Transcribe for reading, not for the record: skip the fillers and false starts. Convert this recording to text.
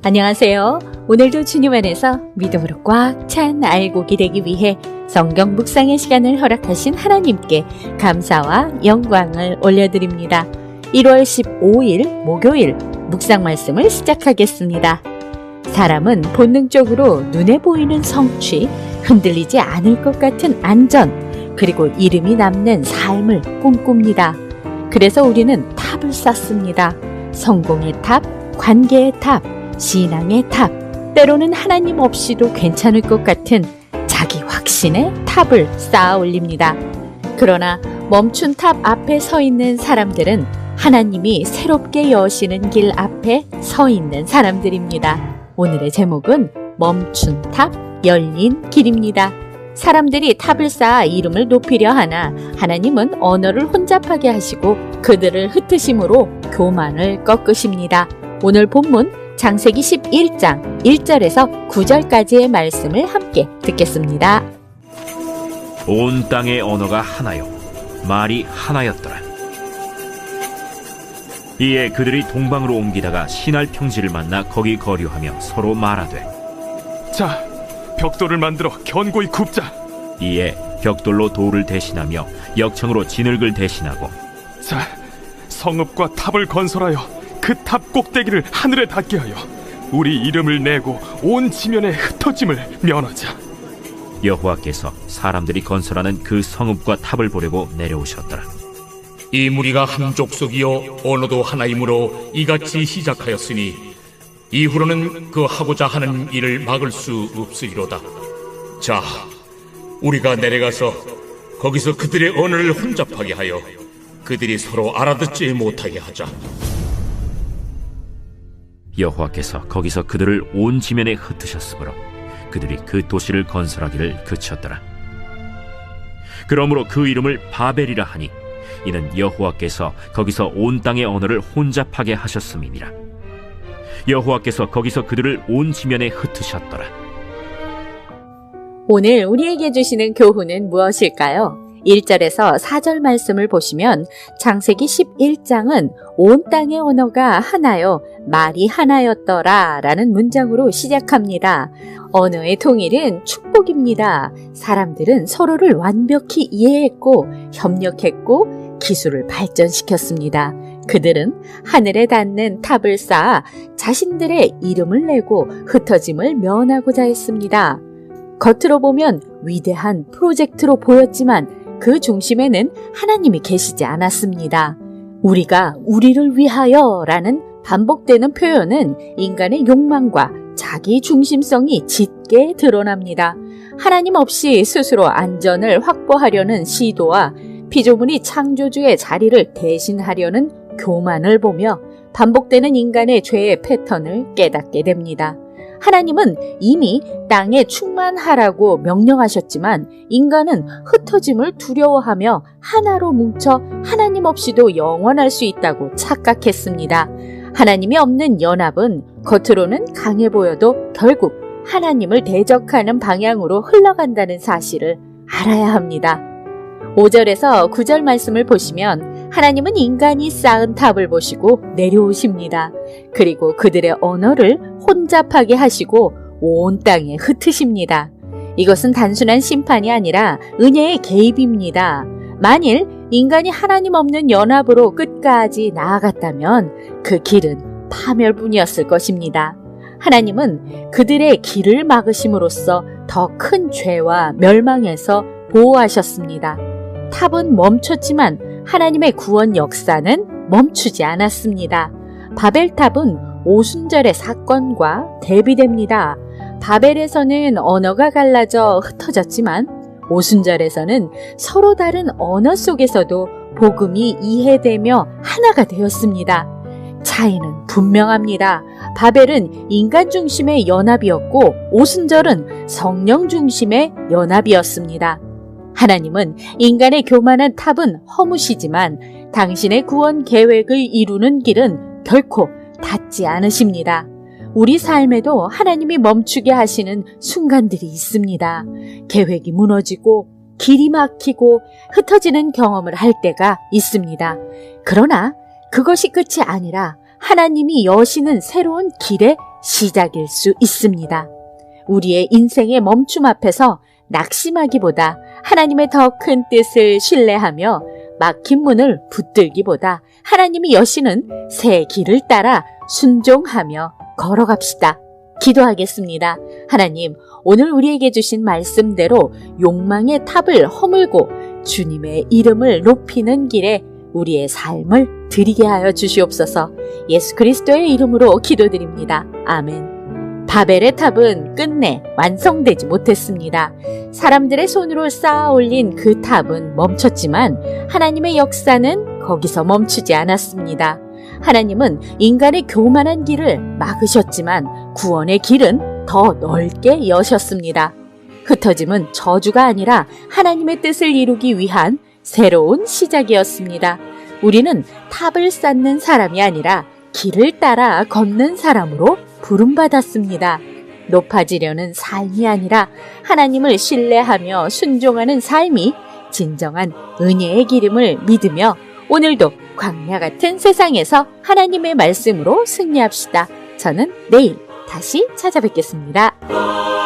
안녕하세요. 오늘도 주님 안에서 믿음으로 꽉 찬 알곡이 되기 위해 성경 묵상의 시간을 허락하신 하나님께 감사와 영광을 올려드립니다. 1월 15일 목요일 묵상 말씀을 시작하겠습니다. 사람은 본능적으로 눈에 보이는 성취, 흔들리지 않을 것 같은 안전, 그리고 이름이 남는 삶을 꿈꿉니다. 그래서 우리는 탑을 쌓습니다. 성공의 탑, 관계의 탑, 신앙의 탑, 때로는 하나님 없이도 괜찮을 것 같은 자기 확신의 탑을 쌓아 올립니다. 그러나 멈춘 탑 앞에 서 있는 사람들은 하나님이 새롭게 여시는 길 앞에 서 있는 사람들입니다. 오늘의 제목은 멈춘 탑, 열린 길입니다. 사람들이 탑을 쌓아 이름을 높이려 하나 하나님은 언어를 혼잡하게 하시고 그들을 흩으심으로 교만을 꺾으십니다. 오늘 본문 창세기 11장 1절에서 9절까지의 말씀을 함께 듣겠습니다. 온 땅의 언어가 하나요, 말이 하나였더라. 이에 그들이 동방으로 옮기다가 시날 평지를 만나 거기 거류하며 서로 말하되, 자, 벽돌을 만들어 견고히 굽자. 이에 벽돌로 돌을 대신하며 역청으로 진흙을 대신하고, 자, 성읍과 탑을 건설하여 그 탑 꼭대기를 하늘에 닿게 하여 우리 이름을 내고 온 지면에 흩어짐을 면하자. 여호와께서 사람들이 건설하는 그 성읍과 탑을 보려고 내려오셨더라. 이 무리가 한 족속이요 언어도 하나이므로 이같이 시작하였으니 이후로는 그 하고자 하는 일을 막을 수 없으리로다. 자, 우리가 내려가서 거기서 그들의 언어를 혼잡하게 하여 그들이 서로 알아듣지 못하게 하자. 여호와께서 거기서 그들을 온 지면에 흩으셨으므로 그들이 그 도시를 건설하기를 그쳤더라. 그러므로 그 이름을 바벨이라 하니 이는 여호와께서 거기서 온 땅의 언어를 혼잡하게 하셨음이니라. 여호와께서 거기서 그들을 온 지면에 흩으셨더라. 오늘 우리에게 주시는 교훈은 무엇일까요? 1절에서 4절 말씀을 보시면 창세기 11장은 온 땅의 언어가 하나요, 말이 하나였더라 라는 문장으로 시작합니다. 언어의 통일은 축복입니다. 사람들은 서로를 완벽히 이해했고 협력했고 기술을 발전시켰습니다. 그들은 하늘에 닿는 탑을 쌓아 자신들의 이름을 내고 흩어짐을 면하고자 했습니다. 겉으로 보면 위대한 프로젝트로 보였지만 그 중심에는 하나님이 계시지 않았습니다. 우리가 우리를 위하여 라는 반복되는 표현은 인간의 욕망과 자기 중심성이 짙게 드러납니다. 하나님 없이 스스로 안전을 확보하려는 시도와 피조물이 창조주의 자리를 대신하려는 교만을 보며 반복되는 인간의 죄의 패턴을 깨닫게 됩니다. 하나님은 이미 땅에 충만하라고 명령하셨지만 인간은 흩어짐을 두려워하며 하나로 뭉쳐 하나님 없이도 영원할 수 있다고 착각했습니다. 하나님이 없는 연합은 겉으로는 강해 보여도 결국 하나님을 대적하는 방향으로 흘러간다는 사실을 알아야 합니다. 5절에서 9절 말씀을 보시면 하나님은 인간이 쌓은 탑을 보시고 내려오십니다. 그리고 그들의 언어를 혼잡하게 하시고 온 땅에 흩으십니다. 이것은 단순한 심판이 아니라 은혜의 개입입니다. 만일 인간이 하나님 없는 연합으로 끝까지 나아갔다면 그 길은 파멸뿐이었을 것입니다. 하나님은 그들의 길을 막으심으로써 더 큰 죄와 멸망에서 보호하셨습니다. 탑은 멈췄지만 하나님의 구원 역사는 멈추지 않았습니다. 바벨탑은 오순절의 사건과 대비됩니다. 바벨에서는 언어가 갈라져 흩어졌지만 오순절에서는 서로 다른 언어 속에서도 복음이 이해되며 하나가 되었습니다. 차이는 분명합니다. 바벨은 인간 중심의 연합이었고 오순절은 성령 중심의 연합이었습니다. 하나님은 인간의 교만한 탑은 허무시지만 당신의 구원 계획을 이루는 길은 결코 닿지 않으십니다. 우리 삶에도 하나님이 멈추게 하시는 순간들이 있습니다. 계획이 무너지고 길이 막히고 흩어지는 경험을 할 때가 있습니다. 그러나 그것이 끝이 아니라 하나님이 여시는 새로운 길의 시작일 수 있습니다. 우리의 인생의 멈춤 앞에서 낙심하기보다 하나님의 더 큰 뜻을 신뢰하며 막힌 문을 붙들기보다 하나님이 여시는 새 길을 따라 순종하며 걸어갑시다. 기도하겠습니다. 하나님, 오늘 우리에게 주신 말씀대로 욕망의 탑을 허물고 주님의 이름을 높이는 길에 우리의 삶을 드리게 하여 주시옵소서. 예수 그리스도의 이름으로 기도드립니다. 아멘. 바벨의 탑은 끝내 완성되지 못했습니다. 사람들의 손으로 쌓아 올린 그 탑은 멈췄지만 하나님의 역사는 거기서 멈추지 않았습니다. 하나님은 인간의 교만한 길을 막으셨지만 구원의 길은 더 넓게 여셨습니다. 흩어짐은 저주가 아니라 하나님의 뜻을 이루기 위한 새로운 시작이었습니다. 우리는 탑을 쌓는 사람이 아니라 길을 따라 걷는 사람으로 부름받았습니다. 높아지려는 삶이 아니라 하나님을 신뢰하며 순종하는 삶이 진정한 은혜의 기름을 믿으며 오늘도 광야 같은 세상에서 하나님의 말씀으로 승리합시다. 저는 내일 다시 찾아뵙겠습니다.